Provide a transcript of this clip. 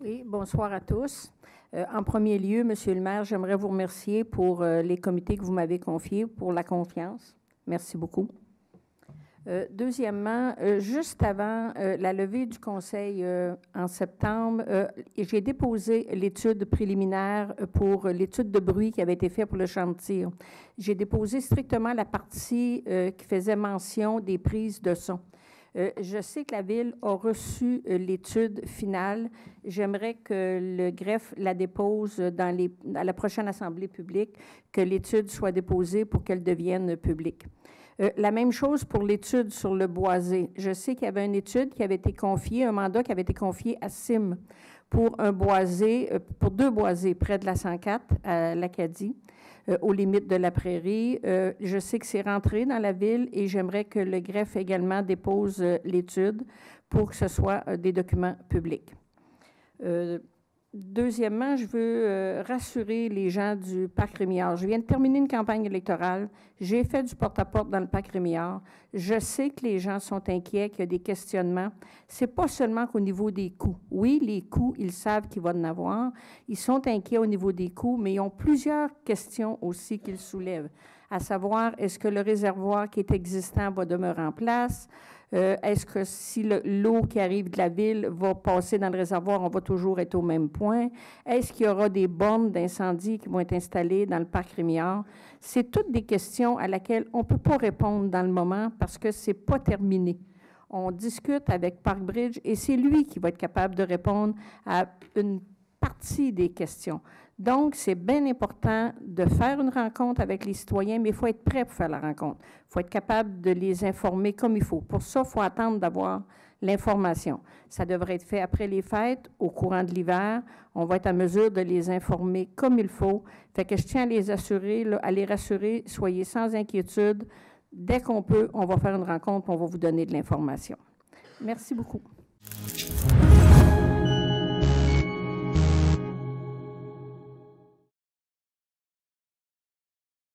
Oui, bonsoir à tous. En premier lieu, Monsieur le maire, j'aimerais vous remercier pour les comités que vous m'avez confiés, pour la confiance. Merci beaucoup. Deuxièmement, juste avant la levée du conseil en septembre, j'ai déposé l'étude préliminaire pour l'étude de bruit qui avait été faite pour le champ de tir. J'ai déposé strictement la partie qui faisait mention des prises de son. Je sais que la Ville a reçu l'étude finale. J'aimerais que le greffe la dépose à la prochaine Assemblée publique, que l'étude soit déposée pour qu'elle devienne publique. La même chose pour l'étude sur le boisé. Je sais qu'il y avait une étude qui avait été confiée, un mandat qui avait été confié à CIM pour un boisé, pour 2 boisés près de la 104 à l'Acadie, aux limites de la prairie. Je sais que c'est rentré dans la ville et j'aimerais que le greffe également dépose l'étude pour que ce soit des documents publics. Deuxièmement, je veux rassurer les gens du Parc Rémillard. Je viens de terminer une campagne électorale. J'ai fait du porte-à-porte dans le Parc Rémillard. Je sais que les gens sont inquiets, qu'il y a des questionnements. C'est pas seulement qu'au niveau des coûts. Oui, les coûts, ils savent qu'il va en avoir. Ils sont inquiets au niveau des coûts, mais ils ont plusieurs questions aussi qu'ils soulèvent, à savoir, est-ce que le réservoir qui est existant va demeurer en place? Est-ce que si l'eau qui arrive de la ville va passer dans le réservoir, on va toujours être au même point? Est-ce qu'il y aura des bornes d'incendie qui vont être installées dans le parc Rémillard? C'est toutes des questions à laquelle on ne peut pas répondre dans le moment parce que ce n'est pas terminé. On discute avec ParkBridge et c'est lui qui va être capable de répondre à une partie des questions. Donc, c'est bien important de faire une rencontre avec les citoyens, mais il faut être prêt pour faire la rencontre. Il faut être capable de les informer comme il faut. Pour ça, il faut attendre d'avoir l'information. Ça devrait être fait après les fêtes, au courant de l'hiver. On va être en mesure de les informer comme il faut. Fait que je tiens à les assurer, à les rassurer, soyez sans inquiétude. Dès qu'on peut, on va faire une rencontre et on va vous donner de l'information. Merci beaucoup.